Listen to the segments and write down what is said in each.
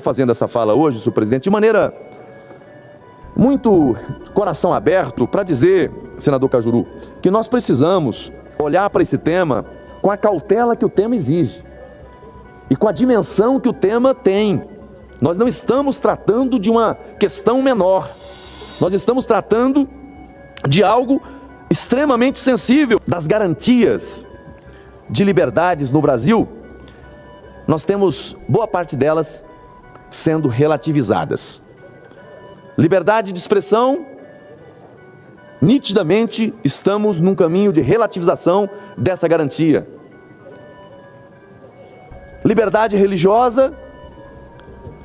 estou fazendo essa fala hoje, senhor presidente, de maneira muito coração aberto para dizer, senador Cajuru, que nós precisamos olhar para esse tema com a cautela que o tema exige e com a dimensão que o tema tem. Nós não estamos tratando de uma questão menor, nós estamos tratando de algo extremamente sensível. Das garantias de liberdades no Brasil, nós temos boa parte delas sendo relativizadas. Liberdade de expressão, nitidamente estamos num caminho de relativização dessa garantia. Liberdade religiosa,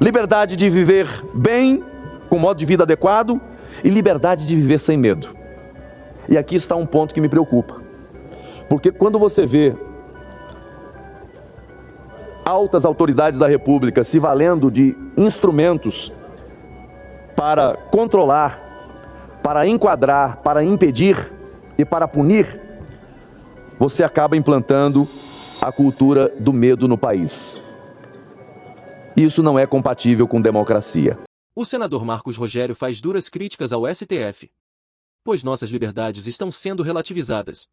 liberdade de viver bem, com modo de vida adequado, e liberdade de viver sem medo. E aqui está um ponto que me preocupa, porque quando você vê altas autoridades da República se valendo de instrumentos para controlar, para enquadrar, para impedir e para punir, você acaba implantando a cultura do medo no país. Isso não é compatível com democracia. O senador Marcos Rogério faz duras críticas ao STF, pois nossas liberdades estão sendo relativizadas.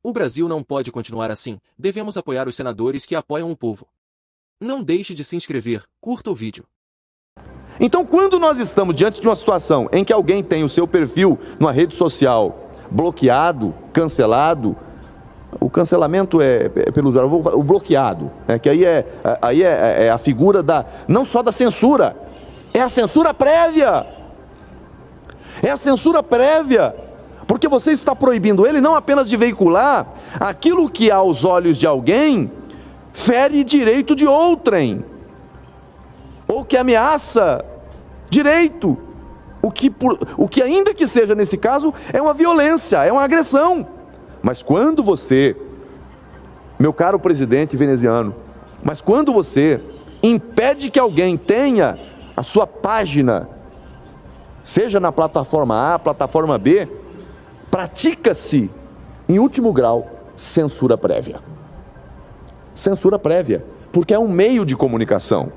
O Brasil não pode continuar assim, devemos apoiar os senadores que apoiam o povo. Não deixe de se inscrever, curta o vídeo. Então, quando nós estamos diante de uma situação em que alguém tem o seu perfil numa rede social bloqueado, cancelado, o cancelamento é pelo usuário, o bloqueado, que aí é a figura não só da censura, é a censura prévia. É a censura prévia, porque você está proibindo ele não apenas de veicular aquilo que aos olhos de alguém fere direito de outrem, ou que ameaça direito, o que ainda que seja nesse caso é uma violência, é uma agressão. Mas quando você, meu caro presidente veneziano, mas quando você impede que alguém tenha a sua página, seja na plataforma A, plataforma B, pratica-se, em último grau, censura prévia. Censura prévia, porque é um meio de comunicação.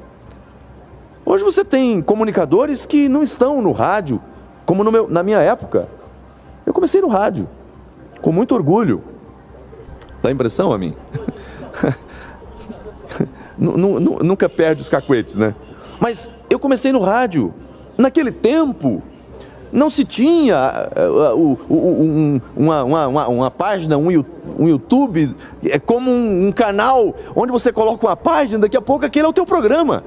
Hoje você tem comunicadores que não estão no rádio, como na minha época. Eu comecei no rádio, com muito orgulho. Dá impressão a mim? Nunca perde os cacuetes, né? Mas eu comecei no rádio. Naquele tempo, não se tinha uma página, um YouTube, como um canal onde você coloca uma página, daqui a pouco aquele é o teu programa.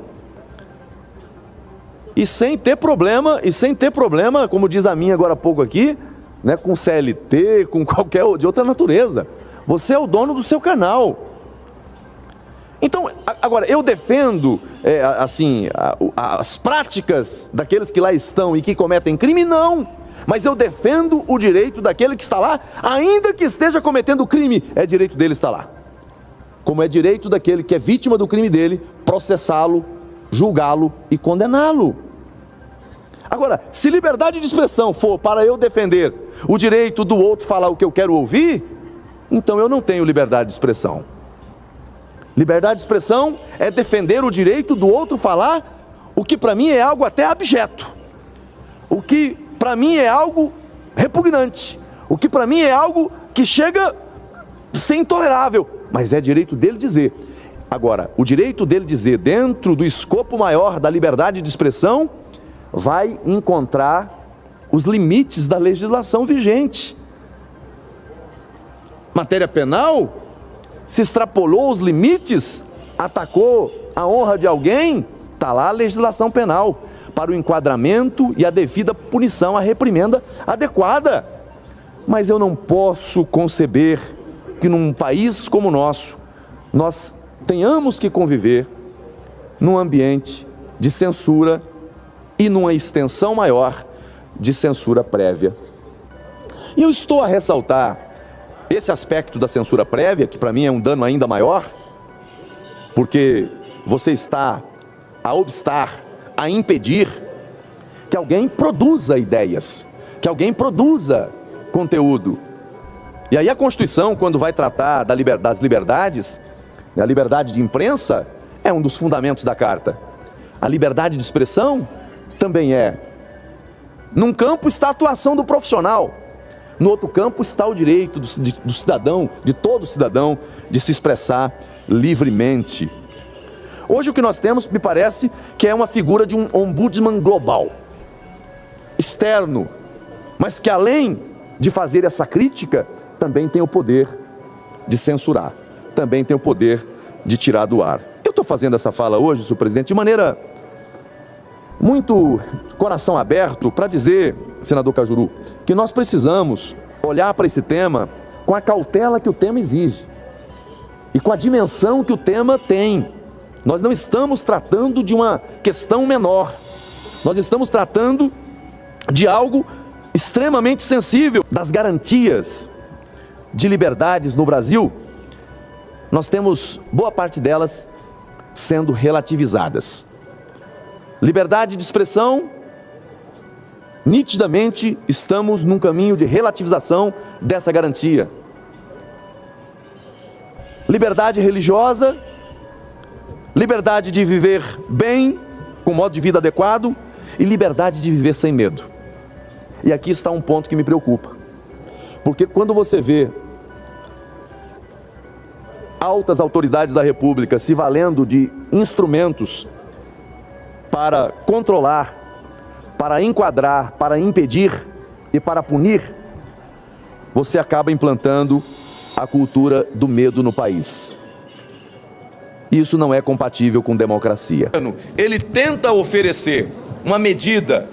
E sem ter problema, como diz a minha agora há pouco aqui, né, com CLT, com qualquer de outra natureza. Você é o dono do seu canal. Então, agora, eu defendo, as práticas daqueles que lá estão e que cometem crime, não. Mas eu defendo o direito daquele que está lá, ainda que esteja cometendo crime, é direito dele estar lá. Como é direito daquele que é vítima do crime dele, processá-lo, julgá-lo e condená-lo. Agora, se liberdade de expressão for para eu defender o direito do outro falar o que eu quero ouvir, então eu não tenho liberdade de expressão. Liberdade de expressão é defender o direito do outro falar o que para mim é algo até abjeto, o que para mim é algo repugnante, o que para mim é algo que chega a ser intolerável, mas é direito dele dizer. Agora, o direito dele dizer dentro do escopo maior da liberdade de expressão vai encontrar os limites da legislação vigente. Matéria penal, se extrapolou os limites, atacou a honra de alguém, está lá a legislação penal, para o enquadramento e a devida punição, a reprimenda adequada. Mas eu não posso conceber que num país como o nosso, nós tenhamos que conviver num ambiente de censura e numa extensão maior de censura prévia. E eu estou a ressaltar esse aspecto da censura prévia, que para mim é um dano ainda maior, porque você está a obstar, a impedir que alguém produza ideias, que alguém produza conteúdo. E aí a Constituição, quando vai tratar das liberdades, a liberdade de imprensa é um dos fundamentos da Carta. A liberdade de expressão também é. Num campo está a atuação do profissional, no outro campo está o direito do cidadão, de todo cidadão, de se expressar livremente. Hoje o que nós temos, me parece, que é uma figura de um ombudsman global, externo, mas que além de fazer essa crítica, também tem o poder de censurar, também tem o poder de tirar do ar. Eu estou fazendo essa fala hoje, senhor presidente, de maneira muito coração aberto para dizer, senador Cajuru, que nós precisamos olhar para esse tema com a cautela que o tema exige e com a dimensão que o tema tem. Nós não estamos tratando de uma questão menor, nós estamos tratando de algo extremamente sensível. Das garantias de liberdades no Brasil, nós temos boa parte delas sendo relativizadas. Liberdade de expressão, nitidamente estamos num caminho de relativização dessa garantia. Liberdade religiosa, liberdade de viver bem, com modo de vida adequado, e liberdade de viver sem medo. E aqui está um ponto que me preocupa, porque quando você vê altas autoridades da República se valendo de instrumentos para controlar, para enquadrar, para impedir e para punir, você acaba implantando a cultura do medo no país. Isso não é compatível com democracia. Ele tenta oferecer uma medida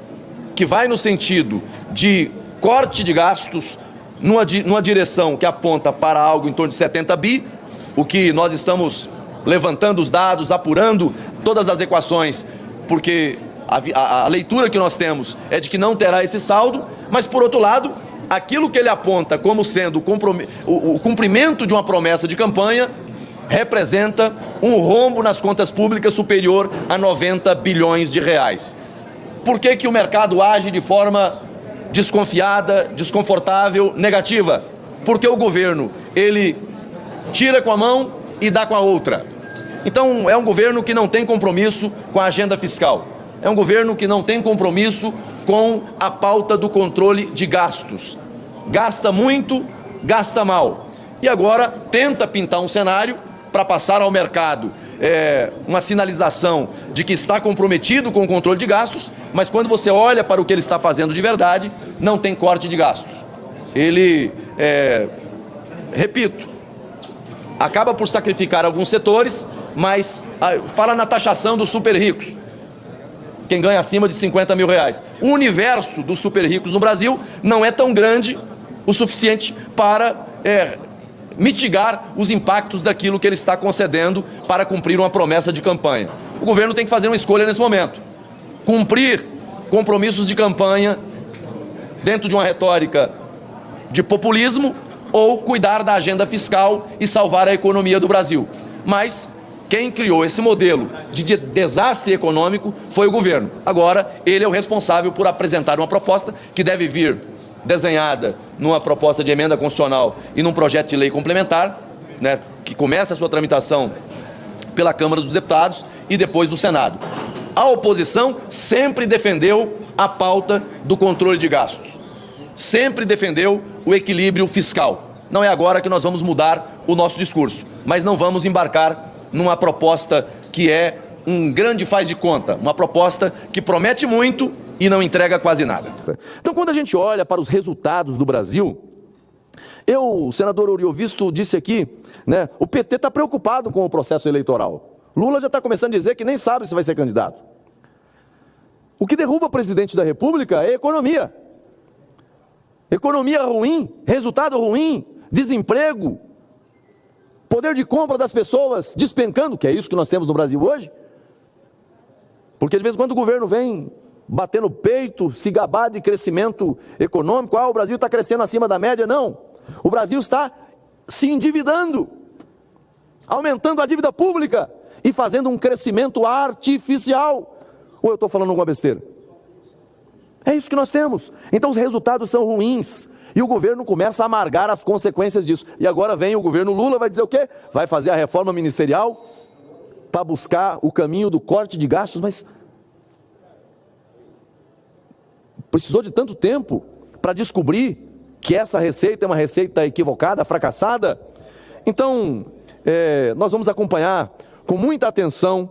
que vai no sentido de corte de gastos, numa direção que aponta para algo em torno de 70 bi, o que nós estamos levantando os dados, apurando todas as equações, porque a leitura que nós temos é de que não terá esse saldo, mas por outro lado, aquilo que ele aponta como sendo o cumprimento de uma promessa de campanha representa um rombo nas contas públicas superior a 90 bilhões de reais. Por que que o mercado age de forma desconfiada, desconfortável, negativa? Porque o governo, ele tira com a mão e dá com a outra. Então, é um governo que não tem compromisso com a agenda fiscal. É um governo que não tem compromisso com a pauta do controle de gastos. Gasta muito, gasta mal. E agora tenta pintar um cenário para passar ao mercado uma sinalização de que está comprometido com o controle de gastos, mas quando você olha para o que ele está fazendo de verdade, não tem corte de gastos. Ele, repito, acaba por sacrificar alguns setores, mas fala na taxação dos super ricos, quem ganha acima de 50 mil reais. O universo dos super ricos no Brasil não é tão grande o suficiente para mitigar os impactos daquilo que ele está concedendo para cumprir uma promessa de campanha. O governo tem que fazer uma escolha nesse momento. Cumprir compromissos de campanha dentro de uma retórica de populismo ou cuidar da agenda fiscal e salvar a economia do Brasil. Mas quem criou esse modelo de desastre econômico foi o governo. Agora, ele é o responsável por apresentar uma proposta que deve vir desenhada numa proposta de emenda constitucional e num projeto de lei complementar, né, que começa a sua tramitação pela Câmara dos Deputados e depois do Senado. A oposição sempre defendeu a pauta do controle de gastos, sempre defendeu o equilíbrio fiscal. Não é agora que nós vamos mudar o nosso discurso, mas não vamos embarcar numa proposta que é um grande faz de conta, uma proposta que promete muito e não entrega quase nada. Então, quando a gente olha para os resultados do Brasil, o senador Oriovisto disse aqui, né, o PT está preocupado com o processo eleitoral. Lula já está começando a dizer que nem sabe se vai ser candidato. O que derruba o presidente da República é a economia. Economia ruim, resultado ruim, desemprego, poder de compra das pessoas despencando, que é isso que nós temos no Brasil hoje. Porque de vez em quando o governo vem bater no peito, se gabar de crescimento econômico, o Brasil está crescendo acima da média. Não, o Brasil está se endividando, aumentando a dívida pública e fazendo um crescimento artificial. Ou eu estou falando alguma besteira? É isso que nós temos. Então os resultados são ruins e o governo começa a amargar as consequências disso. E agora vem o governo Lula, vai dizer o quê? Vai fazer a reforma ministerial para buscar o caminho do corte de gastos, mas precisou de tanto tempo para descobrir que essa receita é uma receita equivocada, fracassada? Então, nós vamos acompanhar com muita atenção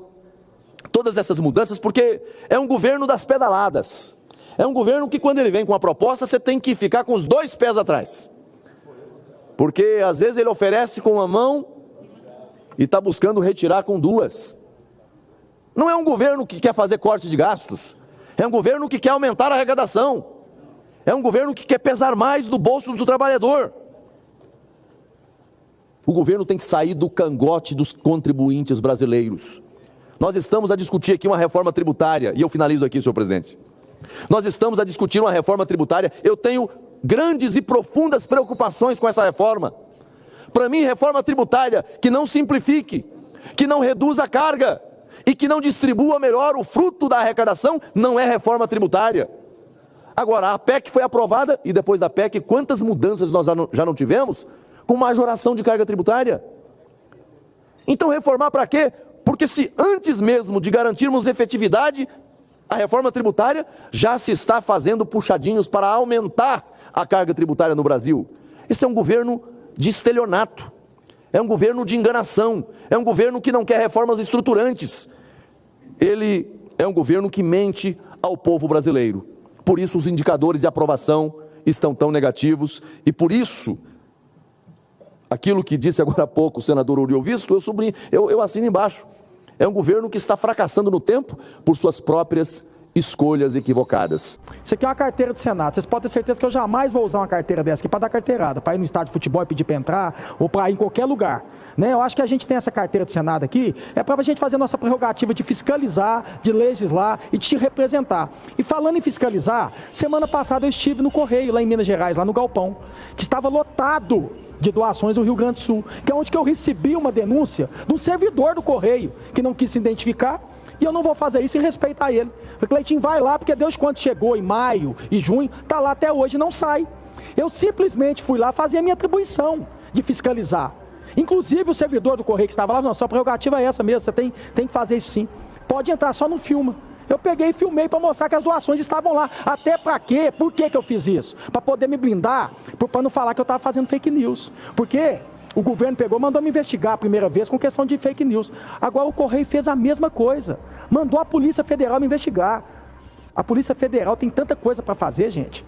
todas essas mudanças, porque é um governo das pedaladas. É um governo que, quando ele vem com uma proposta, você tem que ficar com os 2 pés atrás. Porque, às vezes, ele oferece com uma mão e está buscando retirar com 2. Não é um governo que quer fazer corte de gastos. É um governo que quer aumentar a arrecadação. É um governo que quer pesar mais no bolso do trabalhador. O governo tem que sair do cangote dos contribuintes brasileiros. Nós estamos a discutir aqui uma reforma tributária, e eu finalizo aqui, senhor presidente. Nós estamos a discutir uma reforma tributária. Eu tenho grandes e profundas preocupações com essa reforma. Para mim, reforma tributária que não simplifique, que não reduza a carga e que não distribua melhor o fruto da arrecadação, não é reforma tributária. Agora, a PEC foi aprovada, e depois da PEC, quantas mudanças nós já não tivemos com majoração de carga tributária? Então, reformar para quê? Porque se antes mesmo de garantirmos efetividade, a reforma tributária, já se está fazendo puxadinhos para aumentar a carga tributária no Brasil. Esse é um governo de estelionato, é um governo de enganação, é um governo que não quer reformas estruturantes. Ele é um governo que mente ao povo brasileiro. Por isso os indicadores de aprovação estão tão negativos e por isso, aquilo que disse agora há pouco o senador Uriel Visto, eu assino embaixo. É um governo que está fracassando no tempo por suas próprias escolhas equivocadas. Isso aqui é uma carteira do Senado. Vocês podem ter certeza que eu jamais vou usar uma carteira dessa aqui para dar carteirada, para ir no estádio de futebol e pedir para entrar, ou para ir em qualquer lugar. Né? Eu acho que a gente tem essa carteira do Senado aqui, é para a gente fazer a nossa prerrogativa de fiscalizar, de legislar e de te representar. E falando em fiscalizar, semana passada eu estive no Correio, lá em Minas Gerais, lá no Galpão, que estava lotado de doações do Rio Grande do Sul, que é onde que eu recebi uma denúncia de um servidor do Correio, que não quis se identificar, e eu não vou fazer isso em respeito a ele. O Cleitinho vai lá, porque Deus quando chegou em maio e junho, está lá até hoje e não sai. Eu simplesmente fui lá fazer a minha atribuição de fiscalizar. Inclusive o servidor do Correio que estava lá, não, sua prerrogativa é essa mesmo, você tem que fazer isso sim. Pode entrar, só não filma. Eu peguei e filmei para mostrar que as doações estavam lá. Até para quê? Por que eu fiz isso? Para poder me blindar, para não falar que eu estava fazendo fake news. Porque o governo pegou, mandou me investigar a primeira vez com questão de fake news. Agora o Correio fez a mesma coisa. Mandou a Polícia Federal me investigar. A Polícia Federal tem tanta coisa para fazer, gente.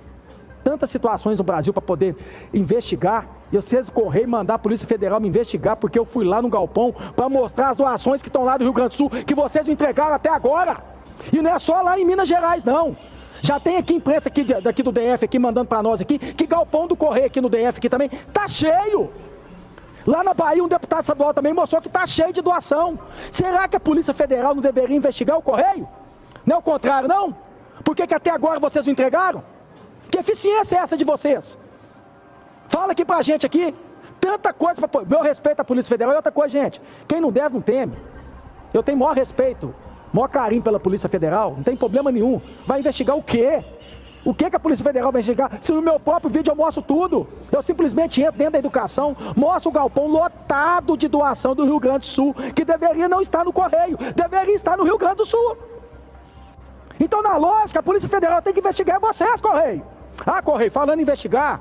Tantas situações no Brasil para poder investigar. E vocês, o Correio, mandar a Polícia Federal me investigar porque eu fui lá no Galpão para mostrar as doações que estão lá do Rio Grande do Sul, que vocês me entregaram até agora. E não é só lá em Minas Gerais, não. Já tem aqui imprensa aqui, daqui do DF aqui mandando para nós aqui, que Galpão do Correio aqui no DF aqui também tá cheio. Lá na Bahia um deputado estadual também mostrou que tá cheio de doação. Será que a Polícia Federal não deveria investigar o Correio? Não é o contrário, não? Por que até agora vocês não entregaram? Que eficiência é essa de vocês? Fala aqui pra gente aqui. Tanta coisa para meu respeito à Polícia Federal. E outra coisa, gente, quem não deve não teme. Eu tenho maior respeito, maior carinho pela Polícia Federal, não tem problema nenhum. Vai investigar o quê? O que a Polícia Federal vai investigar? Se no meu próprio vídeo eu mostro tudo. Eu simplesmente entro dentro da educação, mostro o galpão lotado de doação do Rio Grande do Sul, que deveria não estar no Correio, deveria estar no Rio Grande do Sul. Então, na lógica, a Polícia Federal tem que investigar vocês, Correio. Ah, Correio, falando em investigar,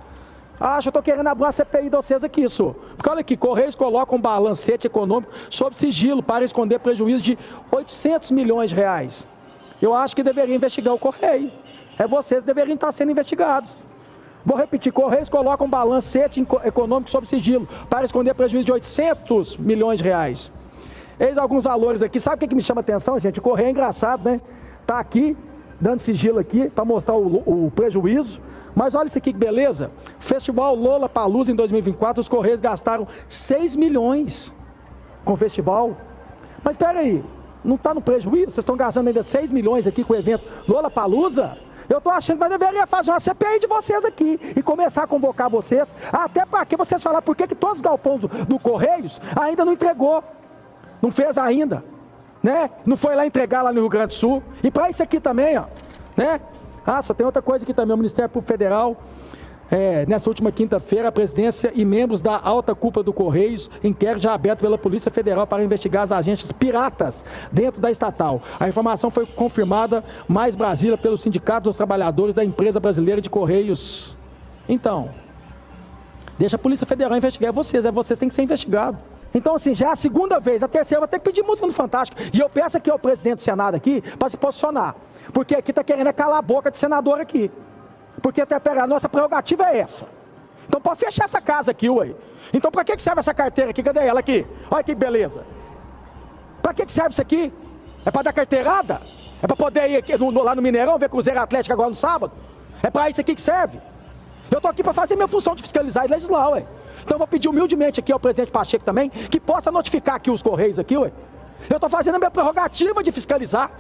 eu estou querendo abrir uma CPI de vocês aqui, isso. Porque olha aqui, Correios colocam um balancete econômico sob sigilo para esconder prejuízo de 800 milhões de reais. Eu acho que deveria investigar o Correio. Vocês deveriam estar sendo investigados. Vou repetir, Correios colocam um balancete econômico sob sigilo para esconder prejuízo de 800 milhões de reais. Eis alguns valores aqui. Sabe o que me chama a atenção, gente? O Correio é engraçado, né? Tá aqui, dando sigilo aqui para mostrar o prejuízo. Mas olha isso aqui que beleza. Festival Lollapalooza em 2024, os Correios gastaram 6 milhões com o festival. Mas espera aí, não está no prejuízo? Vocês estão gastando ainda 6 milhões aqui com o evento Lollapalooza? Eu estou achando que deveria fazer uma CPI de vocês aqui e começar a convocar vocês, até para que vocês falar por que todos os galpões do Correios ainda não entregou, não fez ainda, né? Não foi lá entregar lá no Rio Grande do Sul. E para isso aqui também, ó, né? Só tem outra coisa aqui também, o Ministério Público Federal Nessa última quinta-feira, a presidência e membros da alta cúpula do Correios, inquérito já aberto pela Polícia Federal para investigar as agências piratas dentro da estatal. A informação foi confirmada mais Brasília pelo Sindicato dos Trabalhadores da Empresa Brasileira de Correios. Então, deixa a Polícia Federal investigar, vocês que têm que ser investigados. Então, assim, já é a segunda vez, a terceira, eu vou ter que pedir música no Fantástico. E eu peço aqui ao presidente do Senado aqui para se posicionar. Porque aqui está querendo calar a boca de senador aqui. Porque até a nossa prerrogativa é essa. Então pode fechar essa casa aqui, ué. Então para que serve essa carteira aqui? Cadê ela aqui? Olha que beleza. Para que serve isso aqui? É para dar carteirada? É para poder ir aqui lá no Mineirão ver Cruzeiro Atlético agora no sábado? É para isso aqui que serve? Eu estou aqui para fazer minha função de fiscalizar e legislar, ué. Então eu vou pedir humildemente aqui ao presidente Pacheco também, que possa notificar aqui os Correios aqui, ué. Eu estou fazendo a minha prerrogativa de fiscalizar.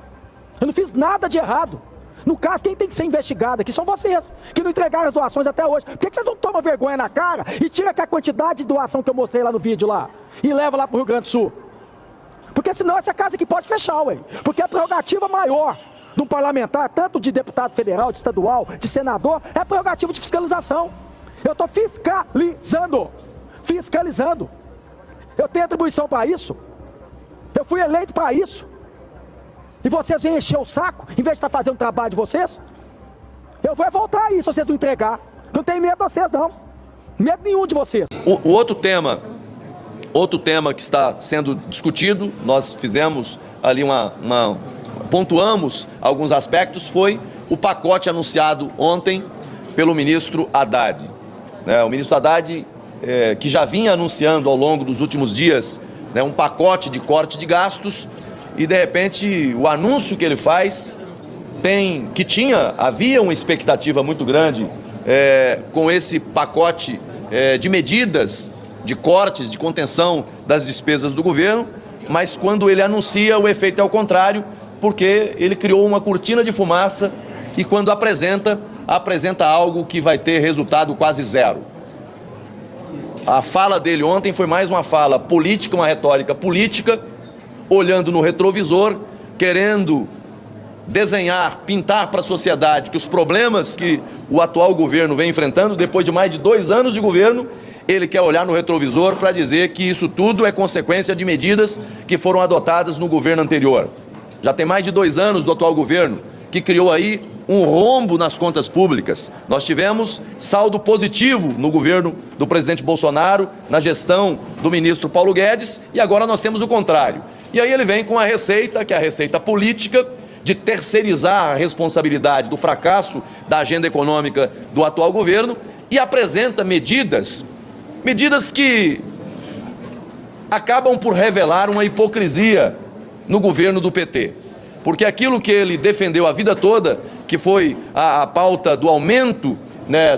Eu não fiz nada de errado. No caso, quem tem que ser investigado aqui são vocês, que não entregaram as doações até hoje. Por que vocês não tomam vergonha na cara e tiram aquela quantidade de doação que eu mostrei lá no vídeo lá e levam lá para o Rio Grande do Sul? Porque senão essa casa aqui pode fechar, ué. Porque a prerrogativa maior de um parlamentar, tanto de deputado federal, de estadual, de senador, é a prerrogativa de fiscalização. Eu estou fiscalizando. Eu tenho atribuição para isso. Eu fui eleito para isso. E vocês vêm encher o saco, em vez de estar fazendo o trabalho de vocês? Eu vou voltar aí se vocês não entregar. Não tenho medo de vocês, não. Medo nenhum de vocês. O outro tema que está sendo discutido, nós fizemos ali pontuamos alguns aspectos, foi o pacote anunciado ontem pelo ministro Haddad. O ministro Haddad, que já vinha anunciando ao longo dos últimos dias, um pacote de corte de gastos, e de repente o anúncio que ele faz havia uma expectativa muito grande com esse pacote de medidas, de cortes, de contenção das despesas do governo, mas quando ele anuncia, o efeito é o contrário, porque ele criou uma cortina de fumaça e quando apresenta algo que vai ter resultado quase zero. A fala dele ontem foi mais uma fala política, uma retórica política, olhando no retrovisor, querendo desenhar, pintar para a sociedade que os problemas que o atual governo vem enfrentando, depois de mais de 2 anos de governo, ele quer olhar no retrovisor para dizer que isso tudo é consequência de medidas que foram adotadas no governo anterior. Já tem mais de 2 anos do atual governo, que criou aí um rombo nas contas públicas. Nós tivemos saldo positivo no governo do presidente Bolsonaro, na gestão do ministro Paulo Guedes, e agora nós temos o contrário. E aí ele vem com a receita, que é a receita política, de terceirizar a responsabilidade do fracasso da agenda econômica do atual governo e apresenta medidas que acabam por revelar uma hipocrisia no governo do PT. Porque aquilo que ele defendeu a vida toda, que foi a pauta do aumento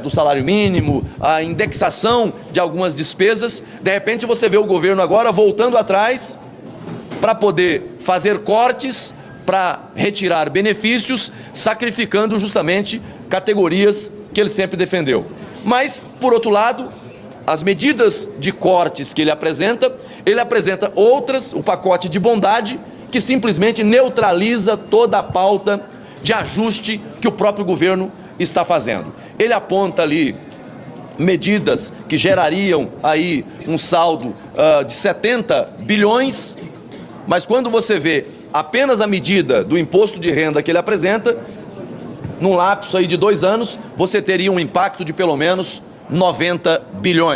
do salário mínimo, a indexação de algumas despesas, de repente você vê o governo agora voltando atrás para poder fazer cortes, para retirar benefícios, sacrificando justamente categorias que ele sempre defendeu. Mas, por outro lado, as medidas de cortes que ele apresenta outras, o pacote de bondade, que simplesmente neutraliza toda a pauta de ajuste que o próprio governo está fazendo. Ele aponta ali medidas que gerariam aí um saldo de 70 bilhões, mas quando você vê apenas a medida do imposto de renda que ele apresenta, num lapso aí de 2 anos, você teria um impacto de pelo menos 90 bilhões.